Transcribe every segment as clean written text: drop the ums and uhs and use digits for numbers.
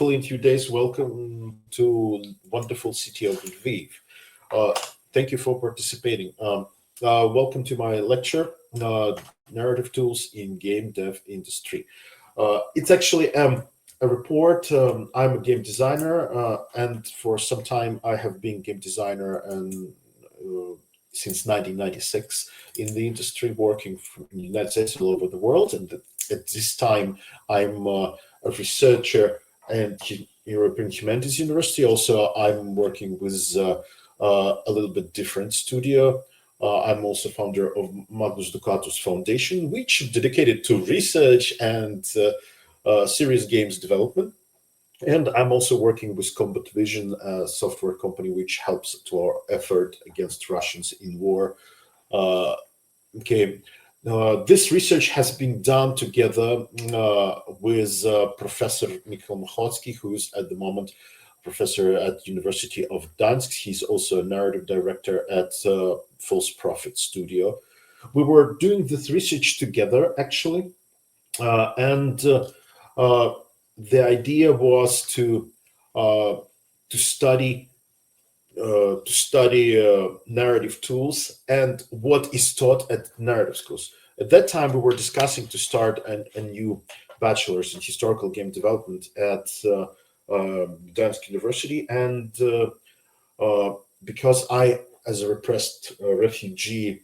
beautiful interview days. Welcome to wonderful city of Lviv. Uh, Thank you for participating. Welcome to my lecture, Narrative Tools in Game Dev Industry. It's actually a report. I'm a game designer, and for some time I have been game designer and since 1996 in the industry, working in the United States all over the world. And at this time, I'm a researcher at European Humanities University. Also, I'm working with a little bit different studio. I'm also founder of Magnus Ducatus Foundation, which is dedicated to research and serious games development. And I'm also working with Combat Vision, a software company which helps to our effort against Russians in war. This research has been done together with Professor Michal Mochocki, who's at the moment professor at University of Gdańsk. He's also a narrative director at False Prophet Studio. We were doing this research together, actually, and the idea was to study narrative tools and what is taught at narrative schools. At that time, we were discussing to start a new bachelor's in historical game development at Gdańsk University, and because I, as a repressed refugee,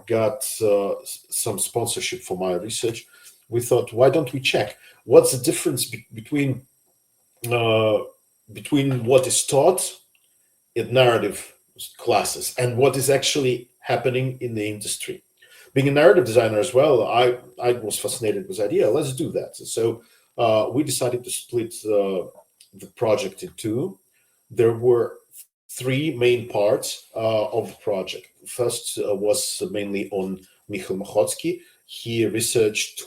got some sponsorship for my research, we thought, why don't we check what's the difference between what is taught in narrative classes and what is actually happening in the industry. Being a narrative designer as well, I was fascinated with the idea. Let's do that. So we decided to split the project in two. There were three main parts of the project. First was mainly on Michal Mochocki. He researched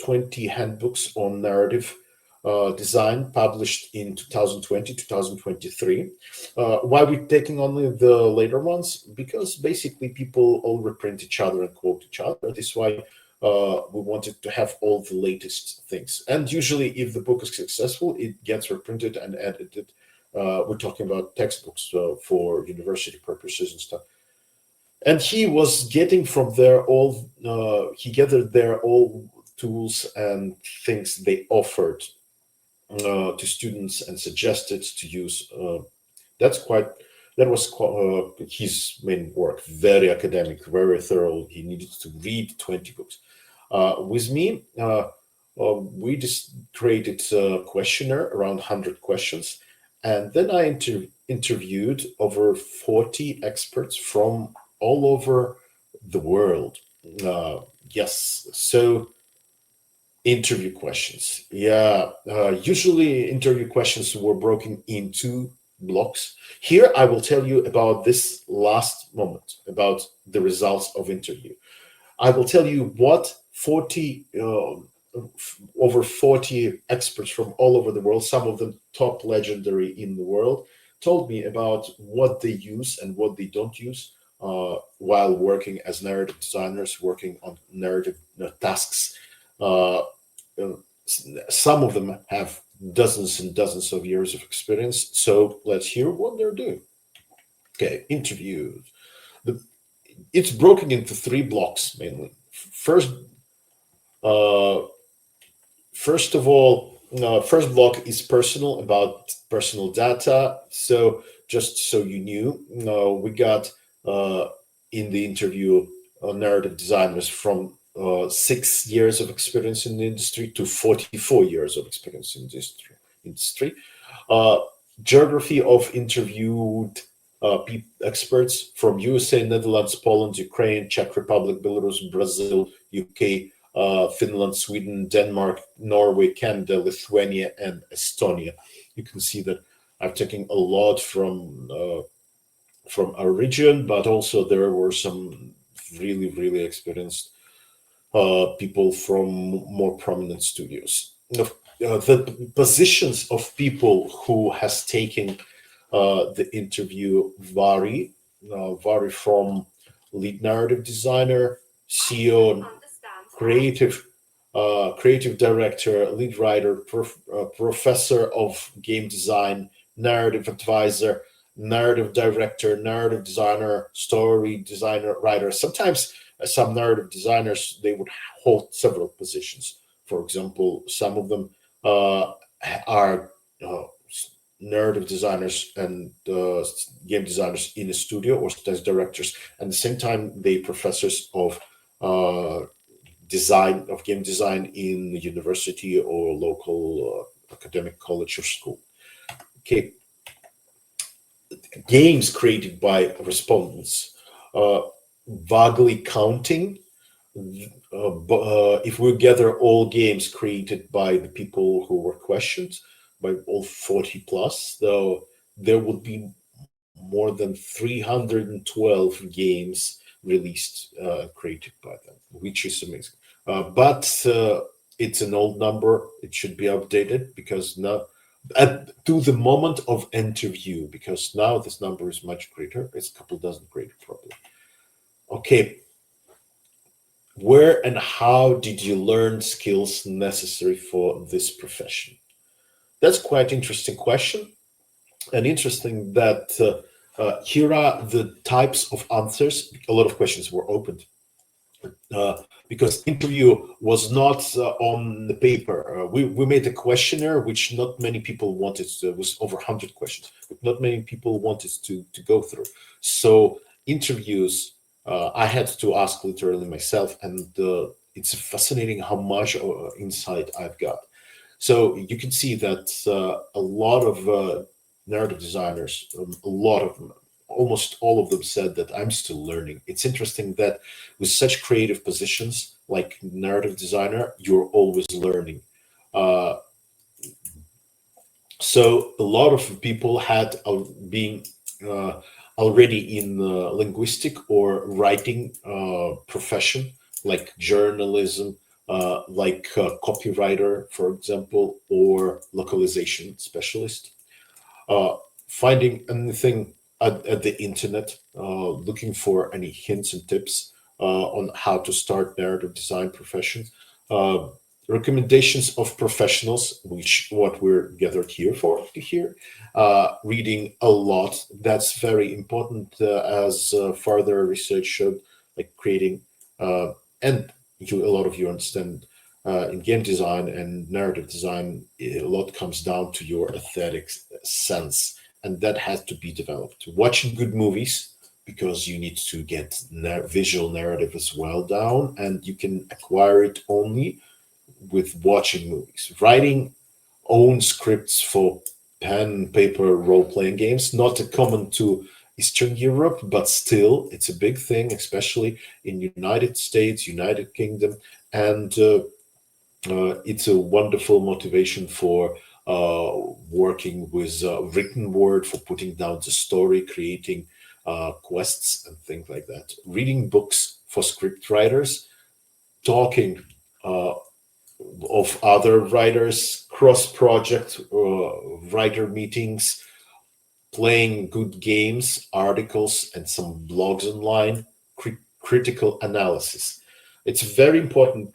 20 handbooks on narrative design published in 2020, 2023. Why we're taking only the later ones? Because basically people all reprint each other and quote each other. This is why we wanted to have all the latest things. And usually if the book is successful, it gets reprinted and edited. We're talking about textbooks for university purposes and stuff. And he was getting from there all, he gathered there all tools and things they offered to students and suggested to use. That was his main work, very academic, very thorough. He needed to read 20 books. With me, we just created a questionnaire, around 100 questions. And then I interviewed over 40 experts from all over the world. Yes, so interview questions. Yeah, usually interview questions were broken into blocks. Here I will tell you about this last moment, about the results of interview. I will tell you what over 40 experts from all over the world, some of them top legendary in the world, told me about what they use and what they don't use while working as narrative designers, working on narrative tasks. Some of them have dozens and dozens of years of experience. So let's hear what they're doing. Okay, interviews. It's broken into three blocks mainly. First of all, first block is personal, about personal data. So just so you knew, we got in the interview narrative designers from 6 years of experience in the industry to 44 years of experience in this industry. Geography of interviewed experts from USA, Netherlands, Poland, Ukraine, Czech Republic, Belarus, Brazil, UK, Finland, Sweden, Denmark, Norway, Canada, Lithuania, and Estonia. You can see that I've taken a lot from our region, but also there were some really, really experienced people from more prominent studios. The positions of people who has taken the interview vary from lead narrative designer, CEO, creative creative director, lead writer, professor of game design, narrative advisor, narrative director, narrative designer, story designer, writer. Sometimes some narrative designers, they would hold several positions. For example, some of them are narrative designers and game designers in a studio or as directors. At the same time, they professors of game design in university or local academic college or school. Okay, games created by respondents, vaguely counting. If we gather all games created by the people who were questioned, by all 40 plus, though, there would be more than 312 games released, created by them, which is amazing. But it's an old number. It should be updated because now, to the moment of interview, because now this number is much greater. It's a couple dozen greater, probably. Okay. Where and how did you learn skills necessary for this profession? That's quite interesting question. And interesting that here are the types of answers. A lot of questions were opened because interview was not on the paper. We made a questionnaire which not many people wanted. It was over 100 questions, but not many people wanted to go through. So interviews, I had to ask literally myself, and it's fascinating how much insight I've got. So you can see that a lot of narrative designers, a lot of them, almost all of them said that I'm still learning. It's interesting that with such creative positions like narrative designer, you're always learning. So a lot of people had been already in linguistic or writing profession, like journalism, like copywriter, for example, or localization specialist. Finding anything at the internet, looking for any hints and tips on how to start narrative design profession. Recommendations of professionals, which what we're gathered here for to hear. Reading a lot, that's very important, as further research showed, like creating, and a lot of you understand, in game design and narrative design, a lot comes down to your aesthetic sense, and that has to be developed. Watching good movies, because you need to get visual narrative as well down, and you can acquire it only with watching movies. Writing own scripts for pen paper role-playing games, not common to Eastern Europe, but still it's a big thing, especially in United States, United Kingdom, and it's a wonderful motivation for working with written word, for putting down the story, creating quests and things like that. Reading books for script writers, talking of other writers, cross-project writer meetings, playing good games, articles, and some blogs online, critical analysis. It's very important.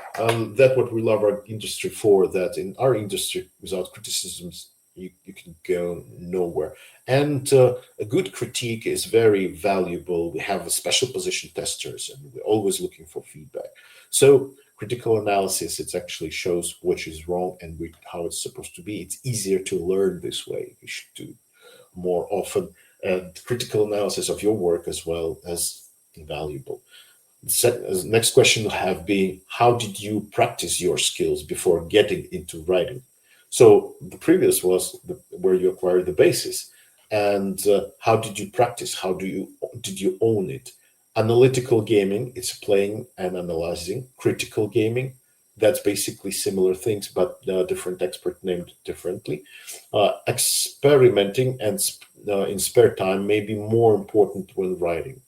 That's what we love our industry for, that in our industry, without criticisms, you can go nowhere. And a good critique is very valuable. We have a special position testers, and we're always looking for feedback. So critical analysis, it actually shows which is wrong and how it's supposed to be. It's easier to learn this way. You should do more often, and critical analysis of your work as well as invaluable. Next question will have been, how did you practice your skills before getting into writing? So the previous was where you acquired the basis, and how did you practice? How did you own it? Analytical gaming, it's playing and analyzing. Critical gaming, that's basically similar things, but different expert named differently. Experimenting and in spare time may be more important when writing.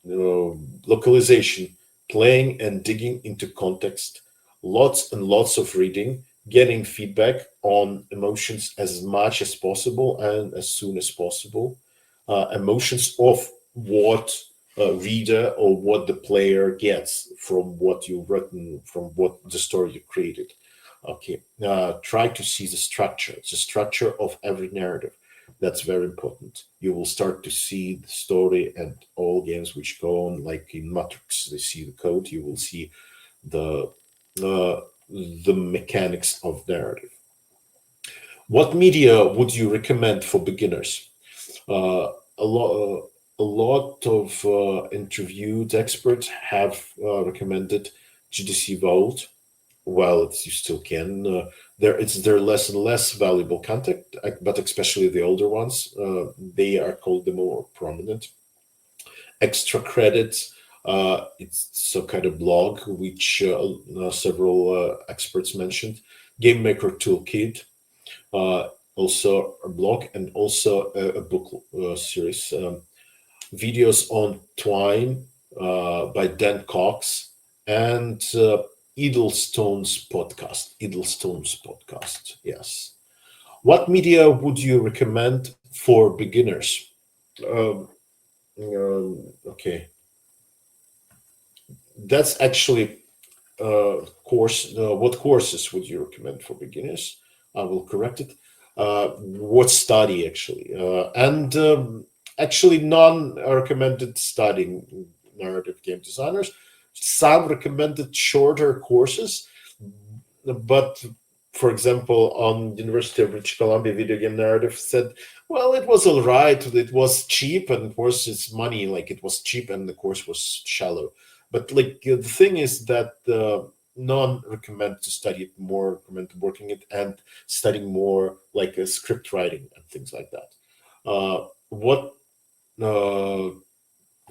Localization, playing and digging into context, lots and lots of reading, getting feedback on emotions as much as possible and as soon as possible. Emotions of what reader or what the player gets from what you've written, from what the story you created. Okay, try to see the structure of every narrative. That's very important. You will start to see the story, and all games which go on, like in Matrix, they see the code. You will see the uh, the mechanics of narrative. What media would you recommend for beginners? A lot, a lot of interviewed experts have recommended GDC Vault. Well, you still can. They're less and less valuable content, but especially the older ones, they are called the more prominent. Extra credits. It's some kind of blog which several experts mentioned. Game Maker Toolkit, also a blog, and also a book series. Videos on Twine by Dan Cox, and Edelstone's podcast. Yes. What media would you recommend for beginners? Um, okay, that's actually course. What courses would you recommend for beginners? I will correct it. What study actually? And actually, none are recommended studying narrative game designers. Some recommended shorter courses, but for example, on University of British Columbia, video game narrative said, well, it was all right. It was cheap, and of course, it's money. Like it was cheap, and the course was shallow. But like the thing is that none recommend to study it more, recommend working it and studying more like script writing and things like that. What? Uh,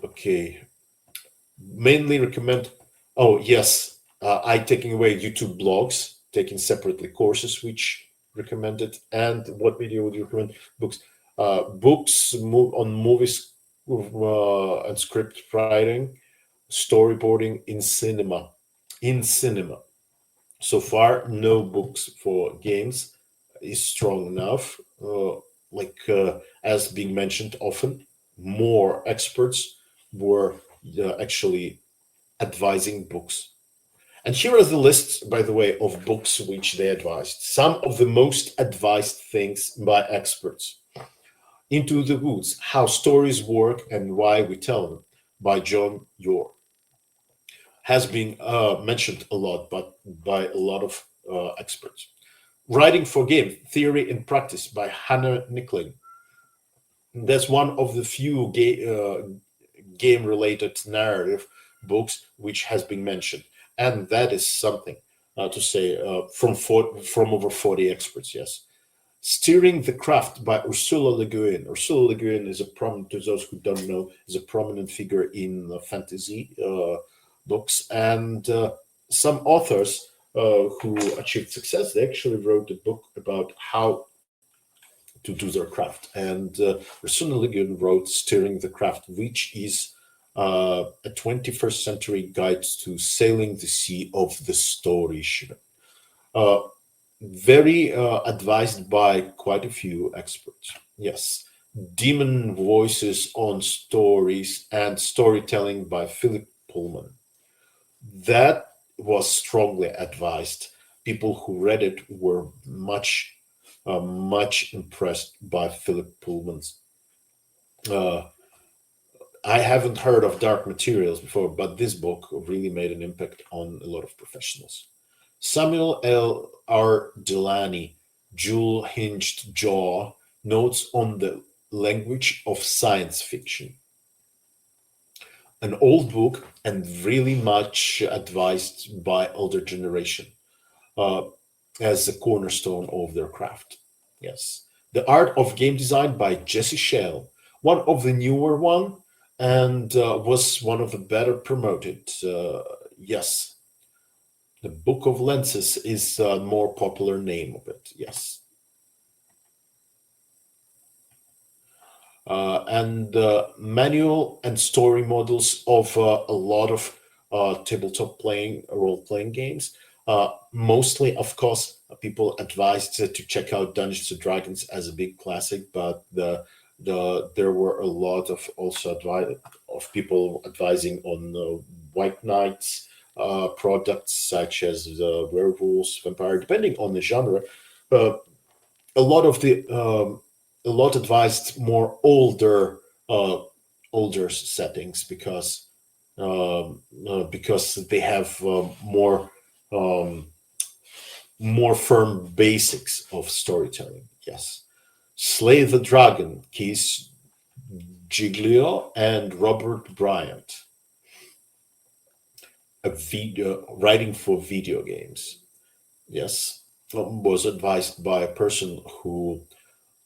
okay, mainly recommend. Oh yes, I taking away YouTube blogs, taking separately courses which recommended. And what video would you recommend? Books. Books on movies and script writing, storyboarding in cinema. In cinema, so far, no books for games is strong enough. As being mentioned often, more experts were actually advising books. And here are the lists, by the way, of books which they advised. Some of the most advised things by experts. Into the Woods: How Stories Work and Why We Tell Them, by John Yor. Has been mentioned a lot, but by a lot of experts. Writing for Game: Theory and Practice, by Hannah Nickling. That's one of the few game-related narrative books which has been mentioned, and that is something to say from over 40 experts. Yes. Steering the Craft, by Ursula Le Guin. Ursula Le Guin is a prominent, to those who don't know, is a prominent figure in fantasy books, and some authors who achieved success, they actually wrote a book about how to do their craft. And Ursula Le Guin wrote Steering the Craft, which is a 21st century guide to sailing the sea of the story ship. Uh, very advised by quite a few experts. Yes. Demon Voices on Stories and Storytelling, by Philip Pullman. That was strongly advised. People who read it were much impressed by Philip Pullman's. Uh, I haven't heard of Dark Materials before, but this book really made an impact on a lot of professionals. Samuel L. R. Delany, Jewel Hinged Jaw: Notes on the Language of Science Fiction. An old book and really much advised by older generation uh, as a cornerstone of their craft. Yes. The Art of Game Design, by Jesse Shell, one of the newer one, and was one of the better promoted. Yes. The Book of Lenses is a more popular name of it. Yes. And manual and story models of a lot of tabletop playing role-playing games. Mostly, of course, people advised to check out Dungeons and Dragons as a big classic, but there were a lot of also of people advising on white knights products such as werewolves, vampire, depending on the genre. Uh, a lot of the a lot advised more older settings because they have um, more firm basics of storytelling. Yes, Slay the Dragon, Keith Giglio and Robert Bryant, a video writing for video games. Yes, was advised by a person who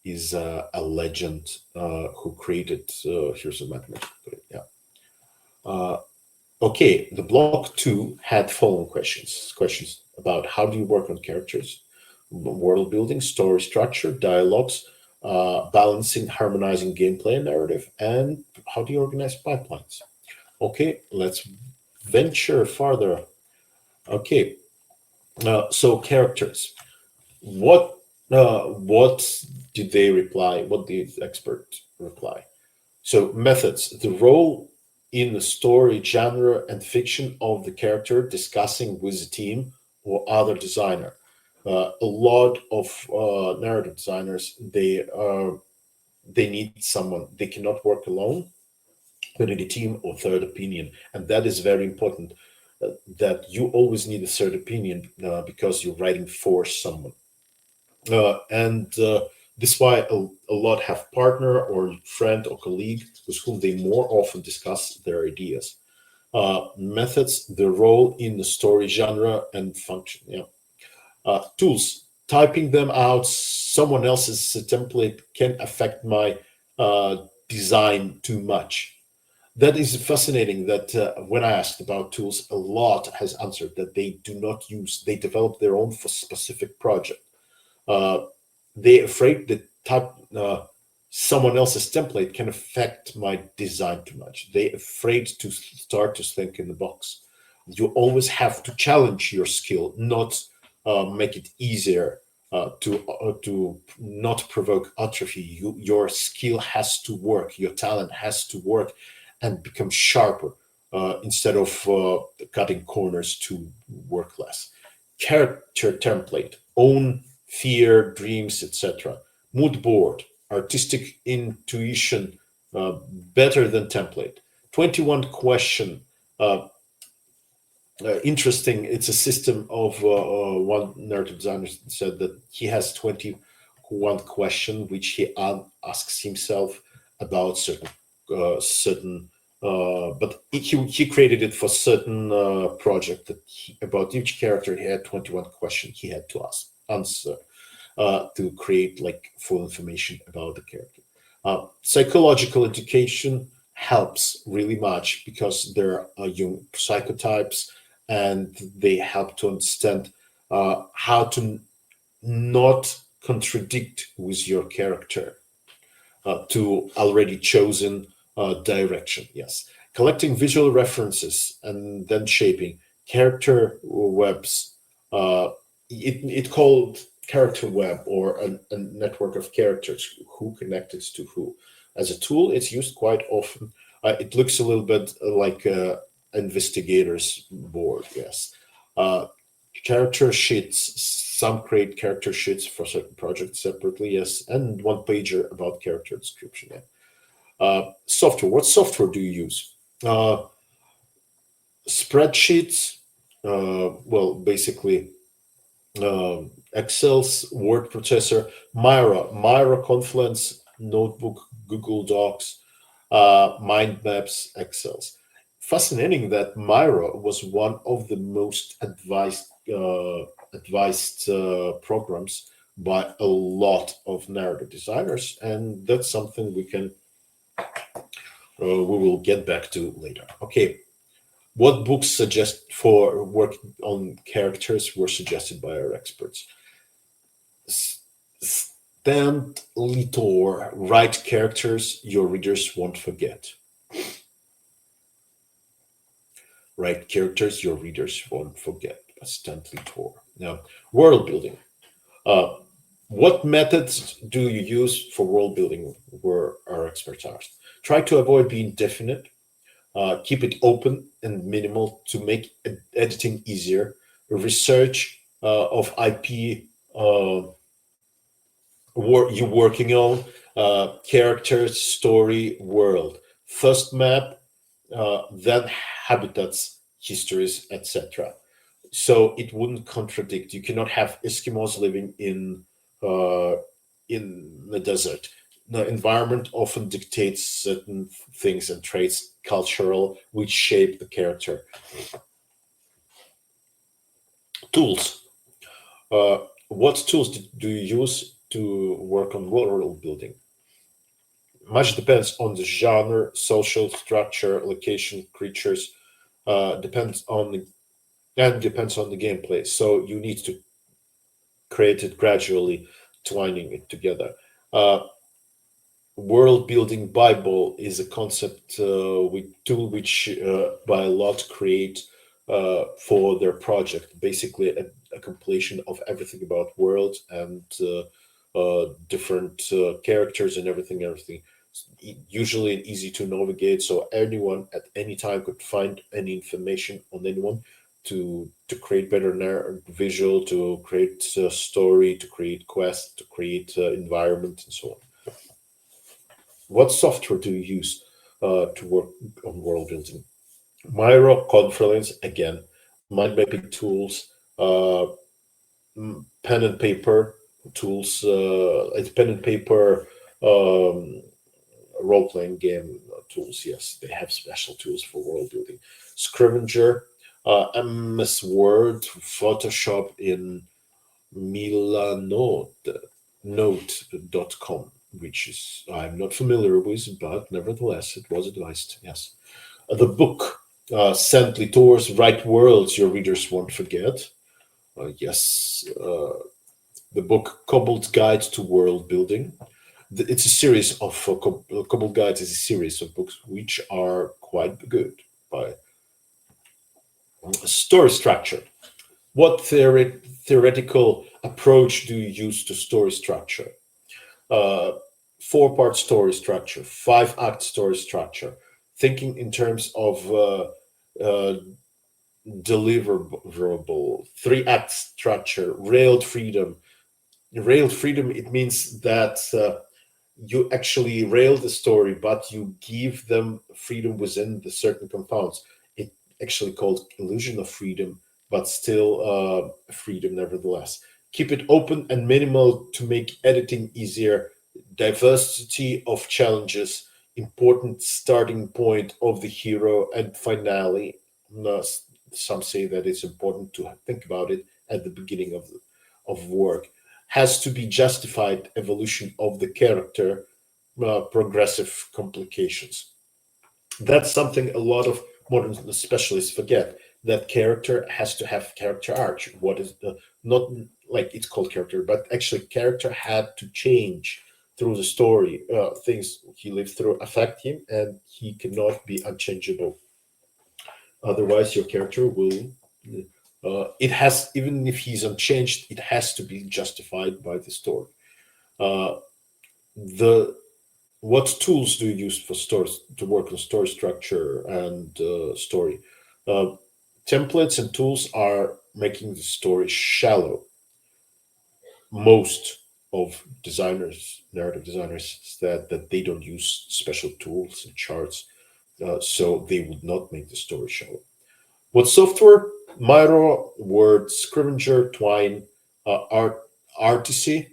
is a legend who created. Here's a mathematical. Yeah. Uh, okay, the block two had following questions. Questions about how do you work on characters, world building, story structure, dialogues, balancing, harmonizing gameplay and narrative, and how do you organize pipelines? Okay, let's venture farther. Okay, so characters. What did they reply? What did the expert reply? So methods: the role in the story, genre, and fiction of the character, discussing with the team or other designer. A lot of narrative designers they need someone. They cannot work alone. They need a team or third opinion, and that is very important. That you always need a third opinion because you're writing for someone, and this is why a lot have partner or friend or colleague with whom they more often discuss their ideas. Methods, the role in the story, genre, and function. Yeah. Tools, typing them out. Someone else's template can affect my design too much. That is fascinating. That when I asked about tools, a lot has answered that they do not use. They develop their own for specific project. Uh, they're afraid that someone else's template can affect my design too much. They're afraid to start to think in the box. You always have to challenge your skill, not make it easier to not provoke atrophy. Your skill has to work, your talent has to work and become sharper instead of cutting corners to work less. Character template, own fear, dreams, etc. Mood board, artistic intuition, better than template. 21 question. Uh, Interesting. It's a system of one narrative designer said that he has 21 question which he asks himself about certain but he created it for certain project that about each character he had 21 questions he had to answer to create like full information about the character. Psychological education helps really much because there are young psychotypes and they help to understand how to not contradict with your character to already chosen direction. Yes, collecting visual references and then shaping character webs. It called character web or a network of characters who connected to who. As a tool, it's used quite often. It looks a little bit like investigators board. Yes, uh, character sheets. Some create character sheets for certain projects separately. Yes, and one pager about character description. Yeah. Software. What software do you use? Spreadsheets. Well, basically Excel's word processor, Mira Confluence, Notebook, Google Docs, mind maps, Excels. Fascinating that Mira was one of the most advised programs by a lot of narrative designers, and that's something we will get back to later. Okay, what books suggest for working on characters were suggested by our experts? Stand Litor, write characters your readers won't forget. Write characters your readers won't forget. Stand Litor. Now, world building. Uh, what methods do you use for world building? Were our experts asked. Try to avoid being definite. Keep it open and minimal to make editing easier. Research of IP you're working on, characters, story, world. First map, then habitats, histories, etc. So it wouldn't contradict. You cannot have Eskimos living uh, in the desert. The environment often dictates certain things and traits, cultural, which shape the character. Tools. What tools do you use to work on world building? Much depends on the genre, social structure, location, creatures. Depends on the and depends on the gameplay. So you need to create it gradually, twining it together. Uh, World building Bible is a concept with tool which by a lot create for their project. Basically, a compilation of everything about world and different characters and everything. Usually easy to navigate, so anyone at any time could find any information on anyone to create better visual, to create story, to create quest, to create environment, and so on. What software do you use to work on world building? Miro, Confluence, again, mind mapping tools, uh, pen and paper tools, it's pen and paper role playing game tools. Yes, they have special tools for world building. Scrivenger, MS Word, Photoshop in Milanote.com, which is I'm not familiar with, but nevertheless, it was advised. Yes. The book, Send Litors, Write Worlds Your Readers Won't Forget. Yes. The book, Cobbled's Guide to World Building. It's a series of Cobbled Guides is a series of books which are quite good. By story structure. What theoretical approach do you use to story structure? Uh, Four-part story structure, five-act story structure, thinking in terms of uh, deliverable, three-act structure, railed freedom. Railed freedom, it means that you actually rail the story, but you give them freedom within the certain compounds. It actually called illusion of freedom, but still freedom nevertheless. Keep it open and minimal to make editing easier. Diversity of challenges, important starting point of the hero and finale. Some say that it's important to think about it at the beginning of work. Has to be justified evolution of the character, progressive complications. That's something a lot of modern specialists forget. That character has to have character arc. What is the not like it's called character, but actually character had to change through the story. Things he lived through affect him, and he cannot be unchangeable. Otherwise, your character will. It has even if he's unchanged, it has to be justified by the story. Uh, the What tools do you use for stores to work on story structure and story? Uh, Templates and tools are making the story shallow. Most of designers, narrative designers, said that they don't use special tools and charts, so they would not make the story shallow. What software? Miro, Word, Scrivenger, Twine, Artisy,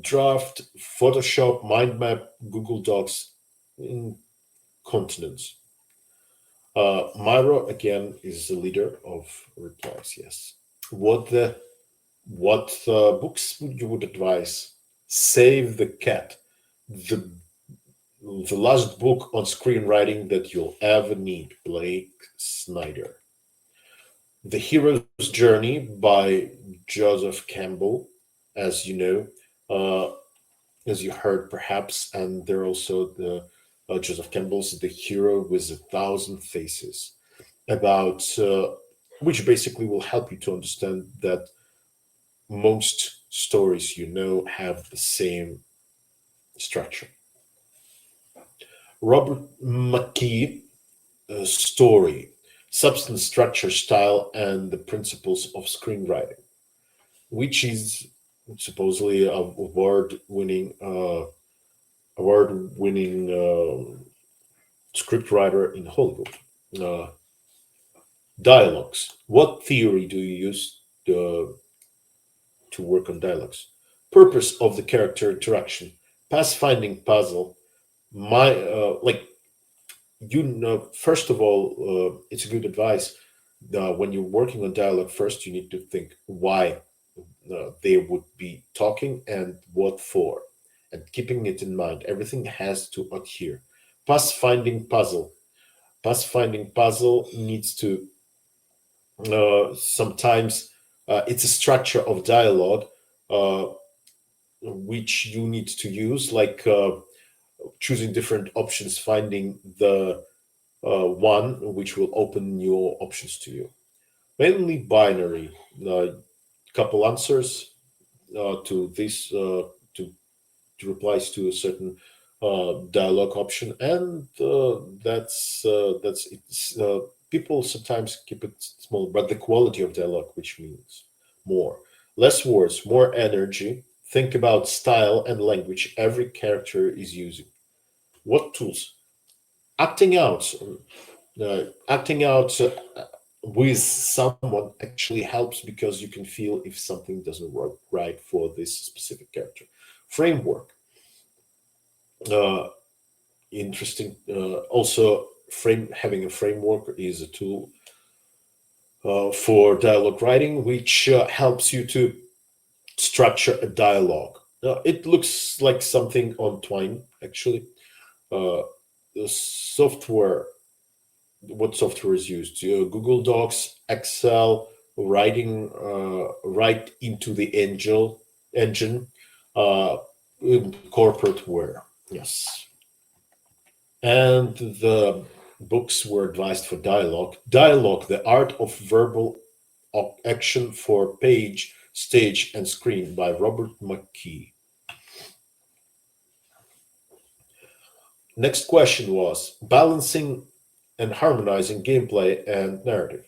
Draft, Photoshop, Mind Map, Google Docs, mm, Continents. Miro again is the leader of replies. Yes. What books would you would advise? Save the Cat, the the last book on screenwriting that you'll ever need. Blake Snyder. The Hero's Journey by Joseph Campbell, as you know, as you heard perhaps, and there also the Joseph Campbell's The Hero with a Thousand Faces, about which basically will help you to understand that most stories you know have the same structure. Robert McKee, story, substance, structure, style, and the principles of screenwriting, which is supposedly a award-winning scriptwriter in Hollywood. Uh, Dialogues. What theory do you use to work on dialogues? Purpose of the character interaction, pathfinding puzzle. My like First of all, it's a good advice. When you're working on dialogue, first you need to think why they would be talking and what for, and keeping it in mind. Everything has to adhere. Pathfinding puzzle. Pathfinding puzzle needs to sometimes it's a structure of dialogue uh, which you need to use, like choosing different options, finding the one which will open new options to you. Mainly binary, uh, couple answers to this to replies to a certain dialogue option, and that's it. People sometimes keep it small, but the quality of dialogue, which means more, less words, more energy. Think about style and language every character is using. What tools? Acting out, acting out with someone actually helps because you can feel if something doesn't work right for this specific character. Framework, uh, interesting. Also, frame having a framework is a tool for dialogue writing, which helps you to structure a dialogue. It looks like something on Twine, actually. Uh, the software, what software is used? Google Docs, Excel, write into the engine, uh, in corporate ware. Yes. And the books were advised for dialogue. Dialogue, the art of verbal action for page, stage, and screen by Robert McKee. Next question was balancing and harmonizing gameplay and narrative.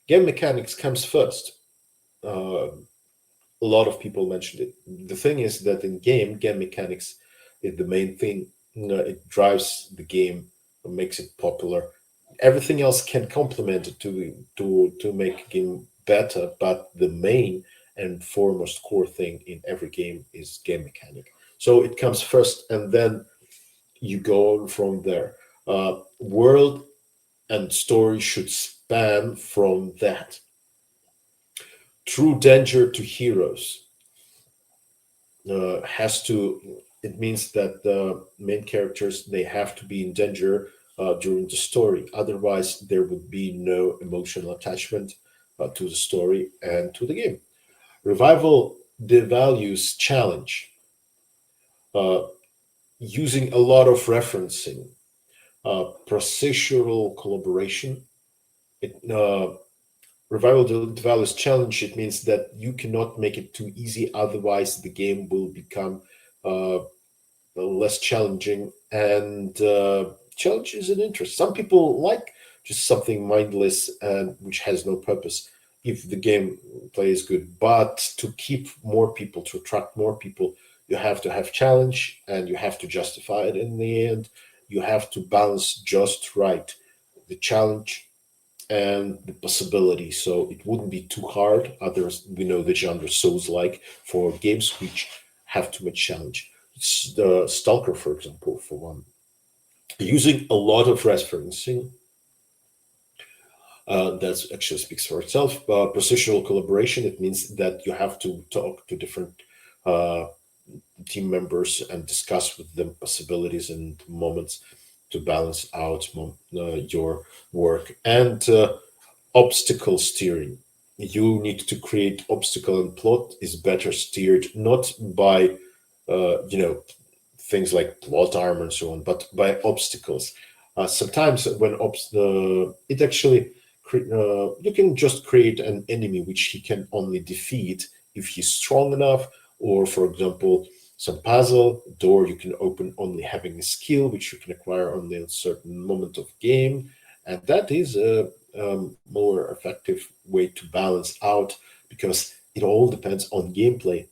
Game mechanics comes first. A lot of people mentioned it. The thing is that in game mechanics is the main thing. It drives the game, makes it popular. Everything else can complement it to make a game better, but the main and foremost core thing in every game is game mechanic. So it comes first, and then you go on from there. World and story should span from that. True danger to heroes has to. It means that the main characters they have to be in danger during the story. Otherwise, there would be no emotional attachment to the story and to the game. Revival devalues challenge, uh, using a lot of referencing, procedural collaboration. It Revival develops challenge. It means that you cannot make it too easy, otherwise the game will become uh, less challenging. And challenge is an interest. Some people like just something mindless and which has no purpose. If the game play is good, but to keep more people, to attract more people, you have to have challenge, and you have to justify it in the end. You have to balance just right the challenge and the possibility. So it wouldn't be too hard. Others, we know the genre Souls like for games which have too much challenge. It's the Stalker, for example, for one. Using a lot of referencing, that actually speaks for itself. Procedural collaboration, it means that you have to talk to different uh, team members and discuss with them possibilities and moments to balance out your work. And obstacle steering, you need to create obstacle, and plot is better steered not by things like plot armor and so on, but by obstacles. Sometimes when it actually you can just create an enemy which he can only defeat if he's strong enough, or for example some puzzle door you can open only having a skill which you can acquire only at a certain moment of game, And that is a more effective way to balance out, because it all depends on gameplay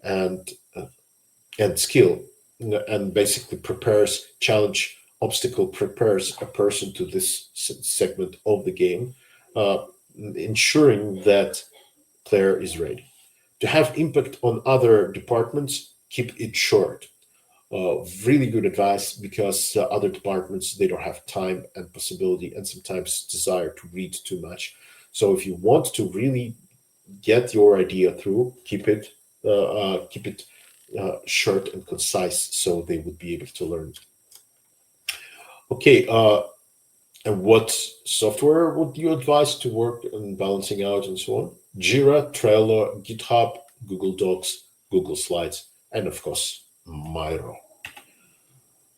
and skill, and basically prepares challenge obstacle prepares a person to this segment of the game, uh, ensuring that player is ready. To have impact on other departments, keep it short. Really good advice, because other departments, they don't have time and possibility and sometimes desire to read too much. So if you want to really get your idea through, keep it short and concise, so they would be able to learn. Okay, and what software would you advise to work on balancing out and so on? Jira, Trello, GitHub, Google Docs, Google Slides, and of course, Miro.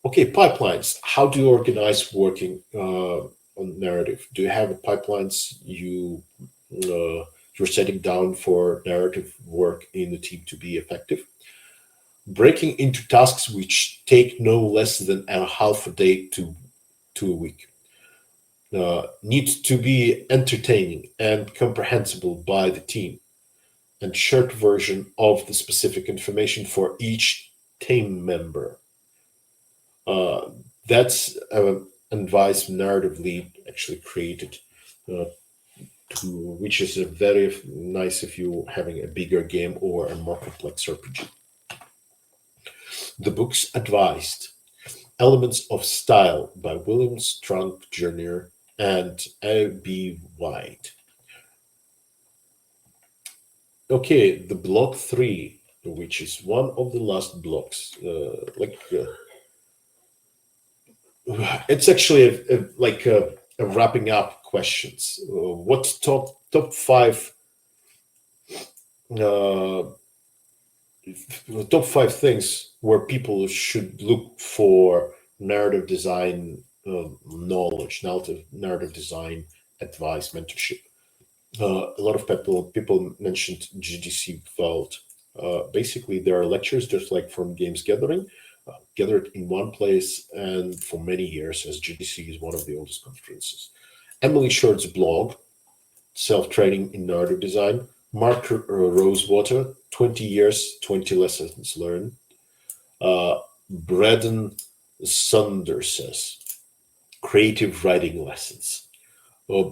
Okay, pipelines. How do you organize working on narrative? Do you have pipelines you're setting down for narrative work in the team to be effective? Breaking into tasks which take no less than a half a day to a week. Need to be entertaining and comprehensible by the team, and short version of the specific information for each team member. Uh, that's advice narrative lead actually created, uh, which is a very nice if you having a bigger game or a more complex RPG. The books advised: Elements of Style by William Strunk Jr. and A.B. White. Okay, the block 3, which is one of the last blocks, it's actually a wrapping up questions. What top 5 uh, top 5 things where people should look for narrative design knowledge, narrative design advice, mentorship. A lot of people mentioned GDC Vault. Basically, there are lectures just like from Games Gathering, gathered in one place, and for many years, as GDC is one of the oldest conferences. Emily Short's blog, Self Training in Narrative Design. Mark Rosewater, 20 years, 20 lessons learned. Braden Saunders, Creative Writing Lessons. Uh,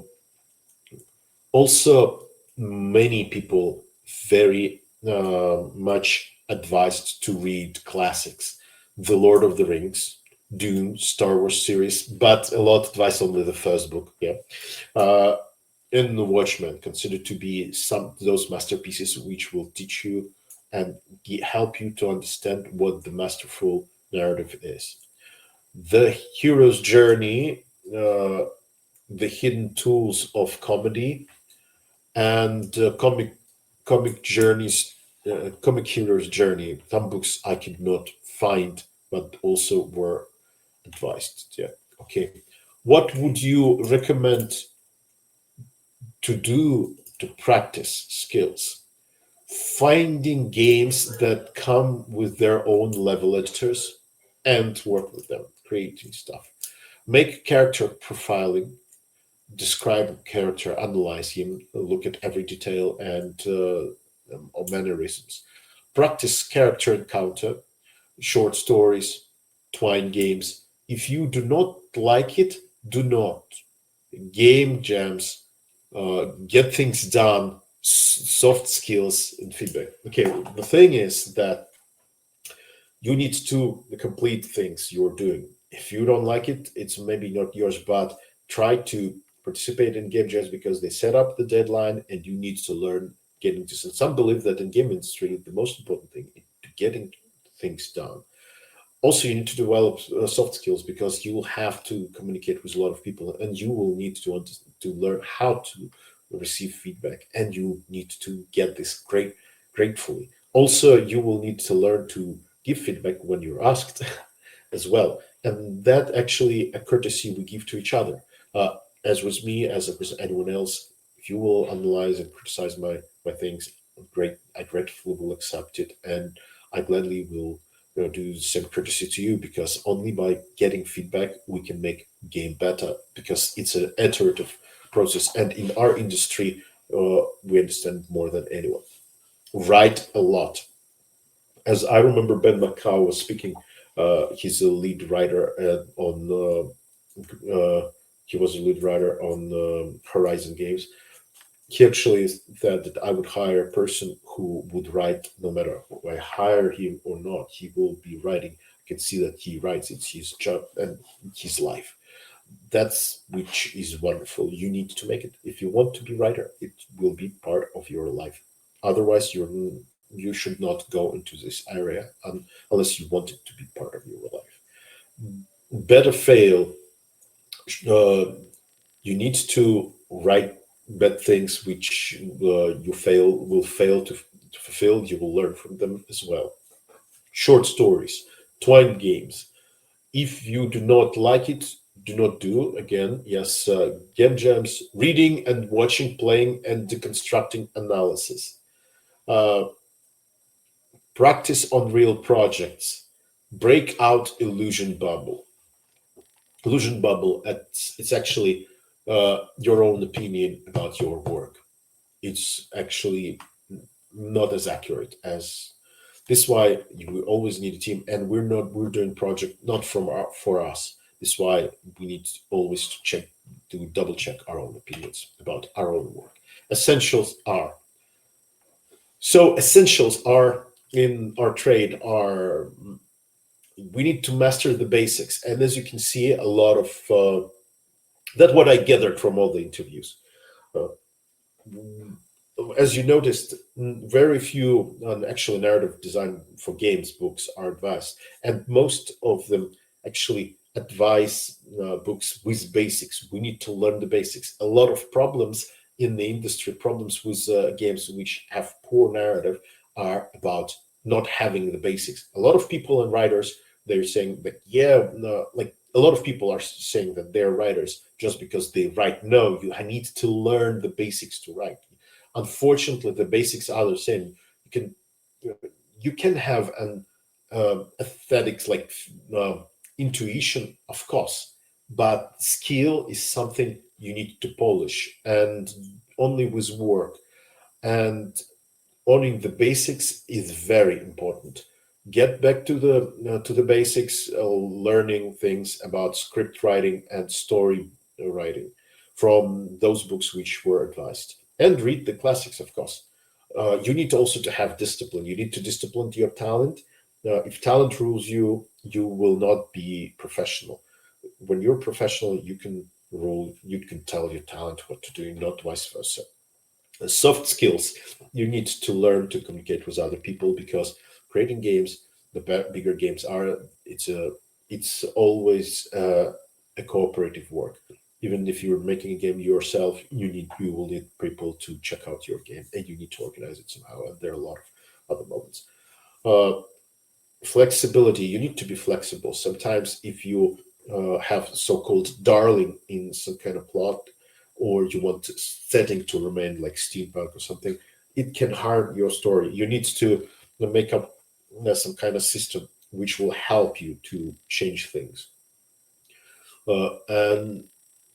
Also, many people very much advised to read classics, The Lord of the Rings, Dune, Star Wars series, but a lot advice only the first book. Yeah, uh, and The Watchmen, considered to be some those masterpieces which will teach you and help you to understand what the masterful narrative is. The Hero's Journey, the Hidden Tools of Comedy, and comic journeys, comic hero's journey. Some books I could not find, but also were advised. Yeah. Okay. What would you recommend to do to practice skills? Finding games that come with their own level editors and work with them, creating stuff. Make character profiling, describe a character, analyze him, look at every detail and mannerisms. Practice character encounter, short stories, twine games. If you do not like it, do not. Game jams, get things done, soft skills and feedback. Okay, the thing is that you need to complete things you're doing. If you don't like it, it's maybe not yours, but try to participate in game jams because they set up the deadline and you need to learn getting to. Some believe that in game industry, the most important thing is to getting things done. Also, you need to develop soft skills because you will have to communicate with a lot of people and you will need to learn how to receive feedback and you need to get this gratefully. Also, you will need to learn to give feedback when you're asked as well. And that actually a courtesy we give to each other. As with me, as with anyone else, if you will analyze and criticize my things, great, I gratefully will accept it, and I gladly will do the same courtesy to you, because only by getting feedback we can make game better, because it's an iterative process. And in our industry, we understand more than anyone. Write a lot. As I remember, Ben Macau was speaking. He's a lead writer on. He was a lead writer on Horizon games. He actually said that I would hire a person who would write no matter who I hire him or not. He will be writing. I can see that he writes. It's his job and his life. That's which is wonderful. You need to make it. If you want to be writer, it will be part of your life. Otherwise, you should not go into this area unless you want it to be part of your life. Better fail. You need to write bad things which you fail to fulfill. You will learn from them as well. Short stories, twine games. If you do not like it, do not do. Again, yes, game jams, reading and watching, playing and deconstructing analysis. Uh, Practice on real projects. Break out illusion bubble. Illusion bubble. It's actually your own opinion about your work. It's actually not as accurate as this is why you always need a team, and we're doing project not for us. This is why we need always to double check our own opinions about our own work. Essentials are essentials are in our trade are we need to master the basics, and as you can see, a lot of that's what I gathered from all the interviews. Uh, as you noticed, very few actually narrative design for games books are advised, and most of them actually advise books with basics. We need to learn the basics. A lot of problems in the industry, problems with games which have poor narrative, are about not having the basics. A lot of people and writers, they're saying that, yeah, no, like a lot of people are saying that they're writers just because they write. No, you need to learn the basics to write. Unfortunately, the basics are the same. You can have an aesthetics like intuition, of course, but skill is something you need to polish, and only with work. And owning the basics is very important. Get back to the basics, learning things about script writing and story writing from those books which were advised, and read the classics, of course. You need also to have discipline. You need to discipline your talent. If talent rules you, you will not be professional. When you're professional, you can rule. You can tell your talent what to do, not vice versa. Soft skills, you need to learn to communicate with other people, because creating games, the bigger games are, it's always a cooperative work. Even if you're making a game yourself, you will need people to check out your game, and you need to organize it somehow, and there are a lot of other moments. uh, Flexibility, you need to be flexible. Sometimes if you have so-called darling in some kind of plot, or you want setting to remain like steampunk or something, it can harm your story. You need to make up some kind of system which will help you to change things. And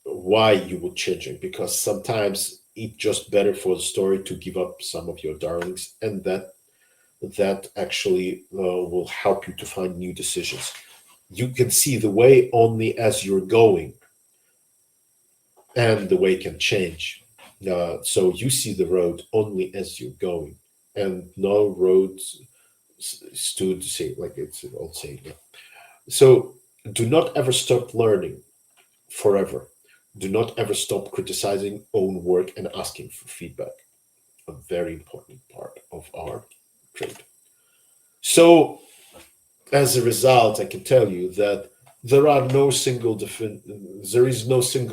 why you would change it? Because sometimes it's just better for the story to give up some of your darlings, and that actually will help you to find new decisions. You can see the way only as you're going, and the way can change. So you see the road only as you're going, and no roads stood the same, like it's an old saying. Yeah. So do not ever stop learning forever. Do not ever stop criticizing own work and asking for feedback. A very important part of our trade. So as a result, I can tell you that there is no single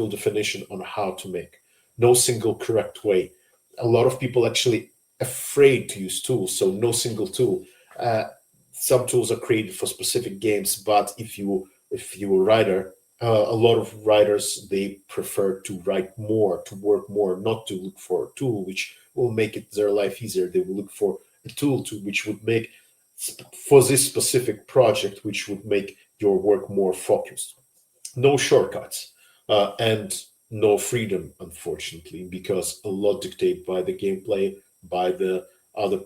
definition on how to make, no single correct way. A lot of people actually afraid to use tools, so no single tool. Uh, some tools are created for specific games, but if you're a writer, a lot of writers, they prefer to write more, to work more, not to look for a tool which will make it their life easier. They will look for a tool to which would make for this specific project, which would make your work more focused. No shortcuts and no freedom, unfortunately, because a lot dictated by the gameplay, by the other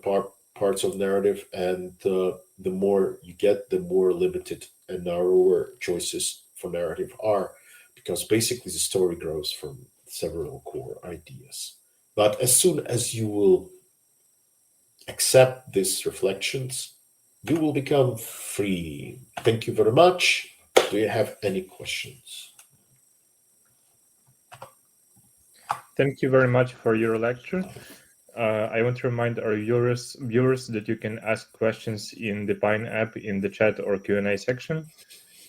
parts of narrative, and the more you get, the more limited and narrower choices for narrative are, because basically the story grows from several core ideas. But as soon as you will accept these reflections, you will become free. Thank you very much. Do you have any questions? Thank you very much for your lecture. I want to remind our viewers that you can ask questions in the Pine app in the chat or Q&A section,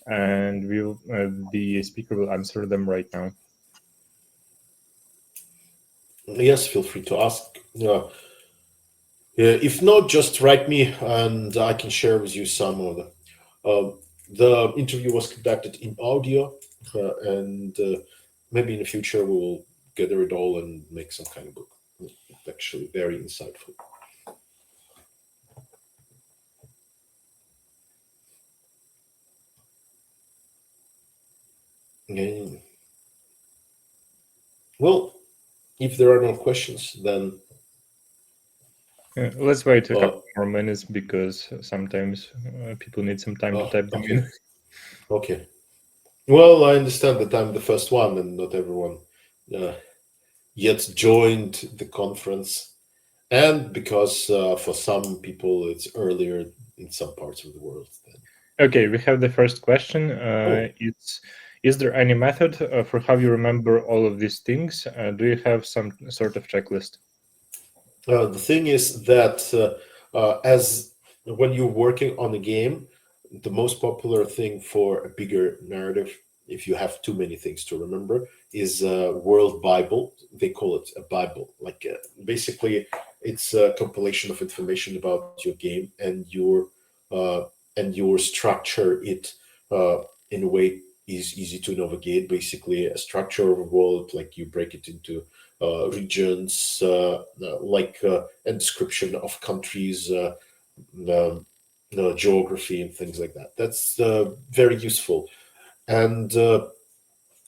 and the speaker will answer them right now. Yes, feel free to ask. If not, just write me and I can share with you some of them. The interview was conducted in audio, and maybe in the future we will gather it all and make some kind of book. It's actually very insightful. Okay. Well, if there are no questions, then let's wait a couple more minutes, because sometimes people need some time to type them in. Okay. Well, I understand that I'm the first one and not everyone yet joined the conference. And because for some people it's earlier in some parts of the world. Okay, we have the first question. Is there any method for how you remember all of these things? Do you have some sort of checklist? The thing is that as when you're working on a game, the most popular thing for a bigger narrative, if you have too many things to remember, is a world Bible. They call it a Bible. Like basically, it's a compilation of information about your game and your structure. It in a way is easy to navigate. Basically, a structure of a world, like you break it into regions, like a description of countries, geography, and things like that. That's very useful. And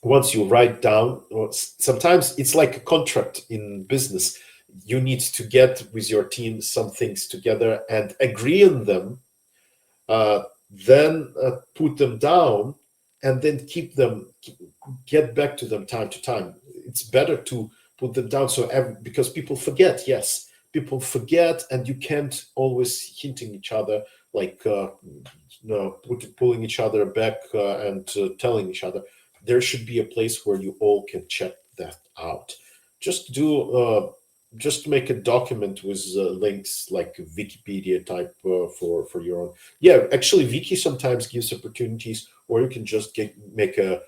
once you write down, or sometimes it's like a contract in business. You need to get with your team some things together and agree on them, then put them down, and then get back to them time to time. It's better to put them down because people forget. Yes, people forget, and you can't always hinting each other, like pulling each other back and telling each other. There should be a place where you all can check that out. Just make a document with links, like Wikipedia type for your own. Yeah, actually, Wiki sometimes gives opportunities, or you can just make a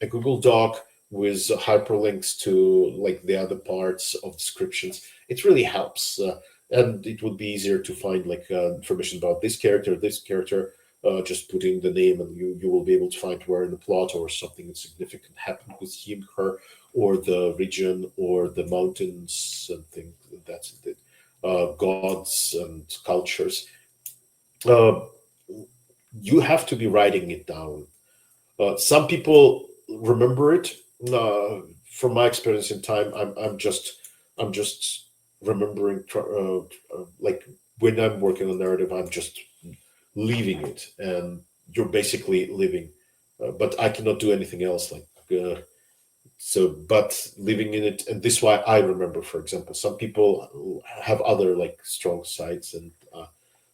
Google Doc with hyperlinks to like the other parts of descriptions. It really helps, and it would be easier to find like information about this character. Just putting the name, and you will be able to find where in the plot or something significant happened with him, her, or the region, or the mountains and things. That's it. Gods and cultures. You have to be writing it down. Some people remember it. From my experience in time, I'm just remembering. Like when I'm working on narrative, I'm just leaving it, and you're basically living. But I cannot do anything else. But living in it, and this is why I remember. For example, some people have other like strong sides, and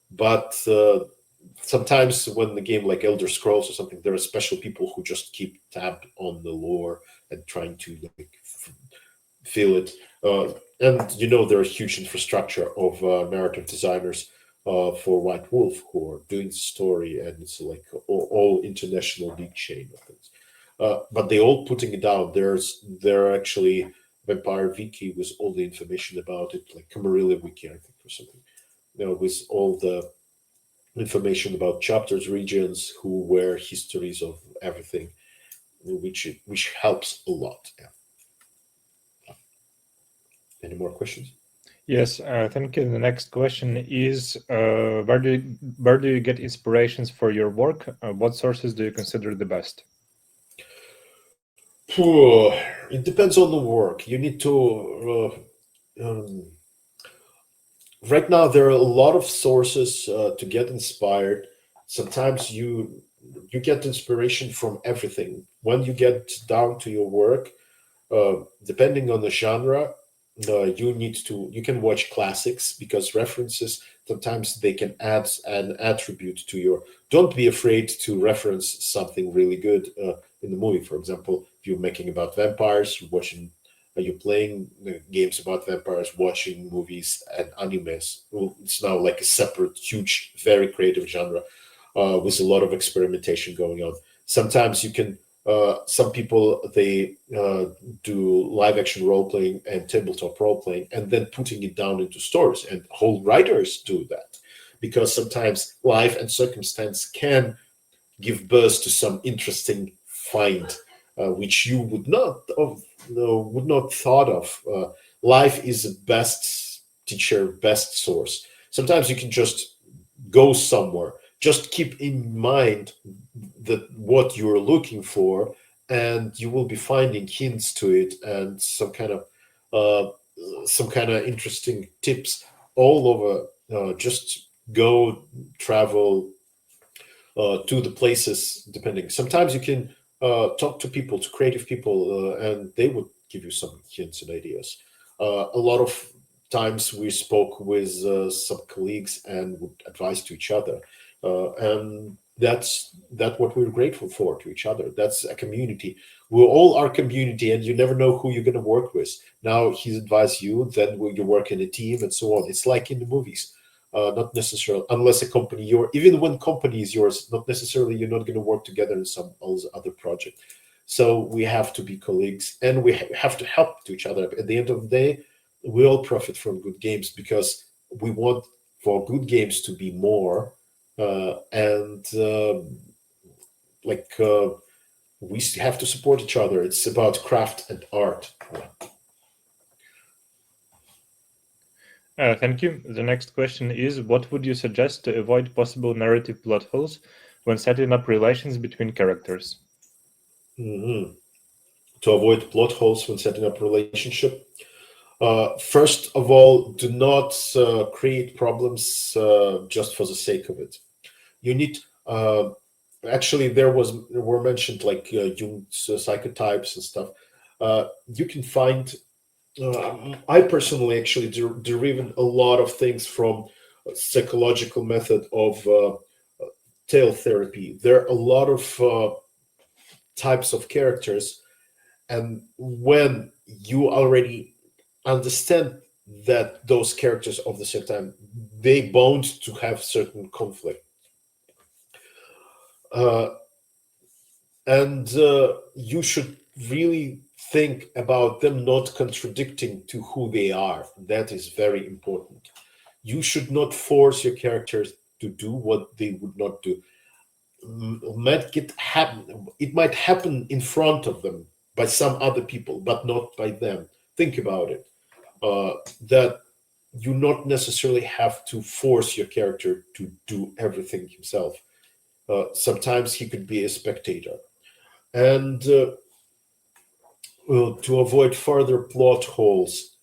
but sometimes when the game like Elder Scrolls or something, there are special people who just keep tab on the lore and trying to like feel it. And there are huge infrastructure of narrative designers for White Wolf who are doing the story, and it's like all international big chain of things. But they all putting it down. There are actually Vampire Wiki with all the information about it, like Camarilla Wiki, I think, or something. With all the information about chapters, regions, who, where, histories of everything, which helps a lot. Yeah. Any more questions? Yes, thank you. The next question is, where do you get inspirations for your work? What sources do you consider the best? It depends on the work. You need to. Right now, there are a lot of sources to get inspired. Sometimes you get inspiration from everything. When you get down to your work, depending on the genre, you can watch classics because references sometimes they can add an attribute to your. Don't be afraid to reference something really good in the movie. For example, if you're making about vampires, watching. You're playing games about vampires, watching movies and animes. Well, it's now like a separate, huge, very creative genre with a lot of experimentation going on. Sometimes you can some people they do live action role playing and tabletop role playing and then putting it down into stories, and whole writers do that because sometimes life and circumstance can give birth to some interesting find which you would not thought of. Life is the best teacher, best source. Sometimes you can just go somewhere. Just keep in mind that what you're looking for, and you will be finding hints to it and uh, some kind of interesting tips all over. Just go travel to the places. Depending, sometimes you can talk to people, to creative people, and they would give you some hints and ideas. A lot of times we spoke with some colleagues and would advise to each other, and that's what we're grateful for to each other. That's a community. We all are community, and you never know who you're going to work with. Now he's advised you, then you work in a team, and so on. It's like in the movies. Not necessarily, unless a company even when company is yours, not necessarily you're not going to work together in some other project. So we have to be colleagues, and we have to help to each other. At the end of the day, we all profit from good games because we want for good games to be more, and like we have to support each other. It's about craft and art. Thank you. The next question is, what would you suggest to avoid possible narrative plot holes when setting up relations between characters? Mhm. To avoid plot holes when setting up a relationship, first of all, do not create problems just for the sake of it. You need actually there were mentioned like Jung's psychotypes and stuff. You can find. I personally actually derive a lot of things from a psychological method of tale therapy. There are a lot of types of characters, and when you already understand that those characters of the same time they bound to have certain conflict, uh, and you should really think about them not contradicting to who they are. That is very important. You should not force your characters to do what they would not do. It might happen in front of them by some other people but not by them. Think about it, that you not necessarily have to force your character to do everything himself. Sometimes he could be a spectator, and to avoid further plot holes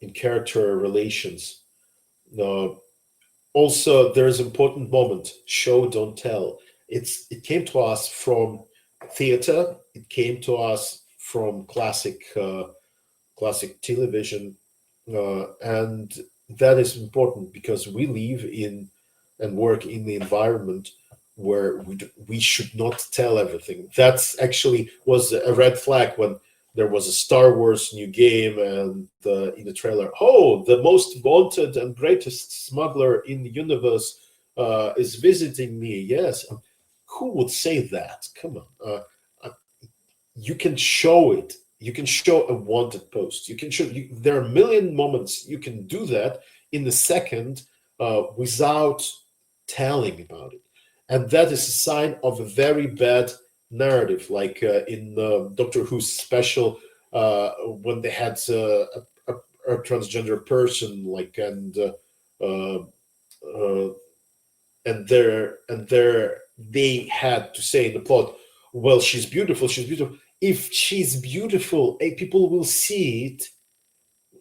in character relations. Uh, Also, there is important moment: show, don't tell. It came to us from theater. It came to us from classic television, and that is important because we live in and work in the environment where we should not tell everything. That's actually was a red flag when there was a Star Wars new game, and in the trailer, oh, the most wanted and greatest smuggler in the universe is visiting me. Yes, who would say that? Come on. You can show it. You can show a wanted post. You can show. There are a million moments you can do that in a second without telling about it, and that is a sign of a very bad narrative. Like in Doctor Who's special, when they had a transgender person, like, uh, uh, they had to say in the plot, well, she's beautiful, she's beautiful. If she's beautiful, people will see it.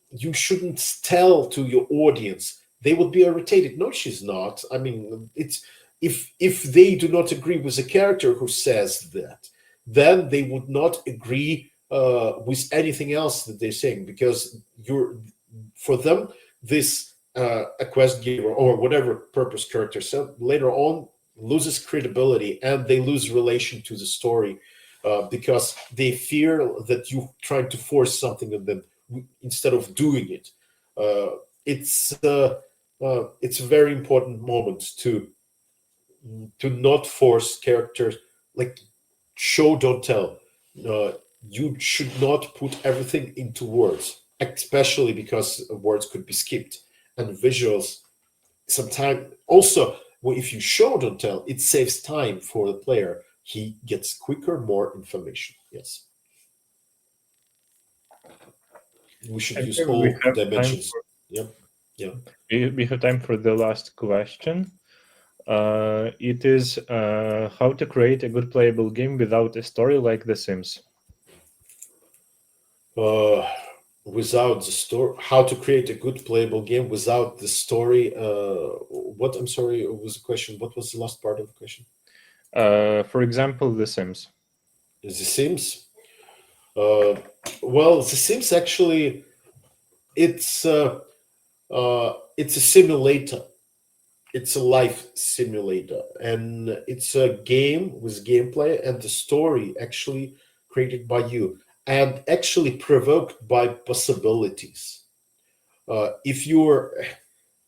You shouldn't tell to your audience. They would be irritated. No, she's not. I mean, it's if they do not agree with the character who says that, then they would not agree with anything else that they're saying, because you're for them this a quest giver or whatever purpose character said later on loses credibility, and they lose relation to the story, because they fear that you trying to force something on them instead of doing it. Uh, it's a very important moment to not force characters, like show don't tell. Uh, you should not put everything into words, especially because words could be skipped and visuals. Sometimes also, well, if you show don't tell, it saves time for the player. He gets quicker, more information. Yes, we should I use think all we have time dimensions. for, Yeah, yeah. we have time for the last question. It is how to create a good playable game without a story like The Sims. Uh, Without the story, how to create a good playable game without the story. What? I'm sorry, it was a question. What was the last part of the question? For example, The Sims. The Sims. Uh, well, The Sims actually, it's it's a simulator. It's a life simulator, and it's a game with gameplay, and the story actually created by you and actually provoked by possibilities. If you're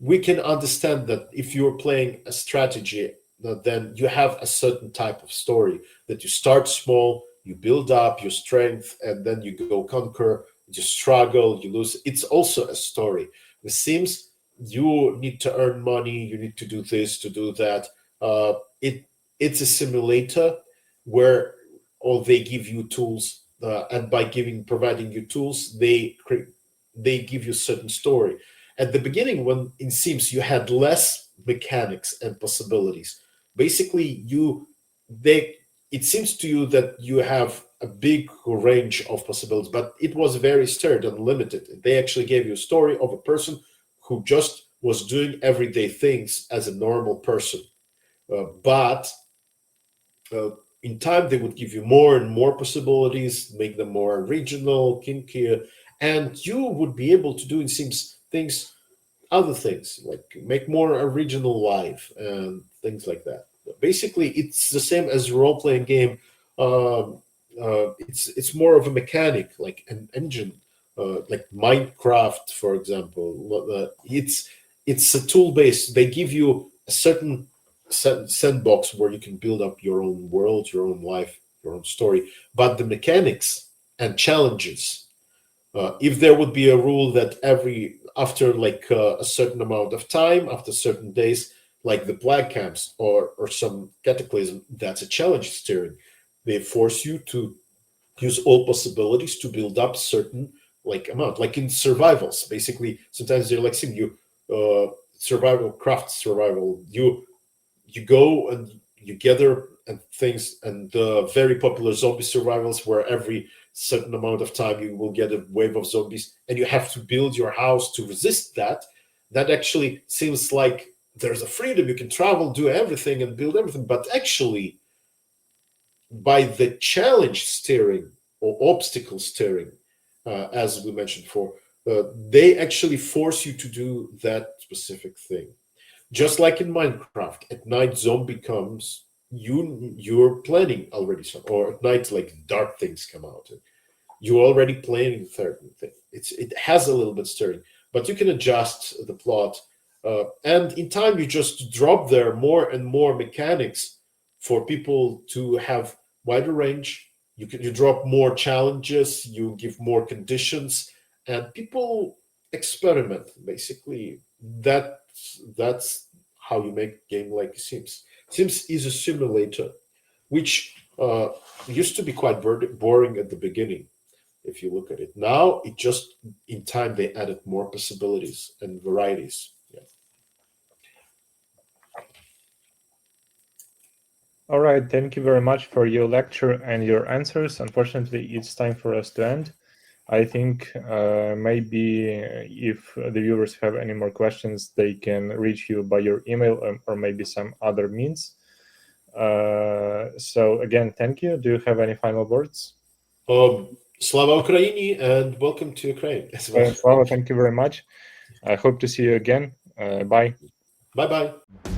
We can understand that if you're playing a strategy, then you have a certain type of story that you start small, you build up your strength, and then you go conquer, you struggle, you lose. It's also a story. It seems you need to earn money, you need to do this, to do that. Uh, it it's a simulator where or they give you tools, and by providing you tools, they give you certain story. At the beginning, when it seems you had less mechanics and possibilities, basically they it seems to you that you have a big range of possibilities, but it was very stirred and limited. They actually gave you a story of a person who just was doing everyday things as a normal person, but uh, in time they would give you more and more possibilities, make them more regional, kinkier, and you would be able to do, it seems, things, other things, like make more original life and things like that. Basically, it's the same as a role-playing game. It's more of a mechanic, like an engine, like Minecraft, for example. It's a tool based. They give you a certain sandbox where you can build up your own world, your own life, your own story. But the mechanics and challenges, if there would be a rule that every after like a certain amount of time, after certain days, like the black camps or some cataclysm, that's a challenge steering. They force you to use all possibilities to build up certain like amount, like in survivals. Basically, sometimes they're like sim you survival craft survival. You go and you gather and things, and very popular zombie survivals where every certain amount of time you will get a wave of zombies and you have to build your house to resist that. That actually seems like there's a freedom, you can travel, do everything and build everything, but actually by the challenge steering or obstacle steering, as we mentioned before, they actually force you to do that specific thing. Just like in Minecraft, at night zombie comes, you're planning already some, or at night like dark things come out. You're already planning certain thing. It has a little bit stirring, but you can adjust the plot, and in time you just drop there more and more mechanics for people to have wider range. You drop more challenges, you give more conditions, and people experiment. Basically, that's how you make a game like Sims. Sims is a simulator, which used to be quite boring at the beginning. if you look at it. Now, it just, in time, they added more possibilities and varieties. Yeah. All right, thank you very much for your lecture and your answers. Unfortunately, it's time for us to end. I think maybe if the viewers have any more questions, they can reach you by your email or maybe some other means. So again, thank you. Do you have any final words? Slava Ukraini, and welcome to Ukraine as well. Slava, thank you very much. I hope to see you again. Bye. Bye-bye.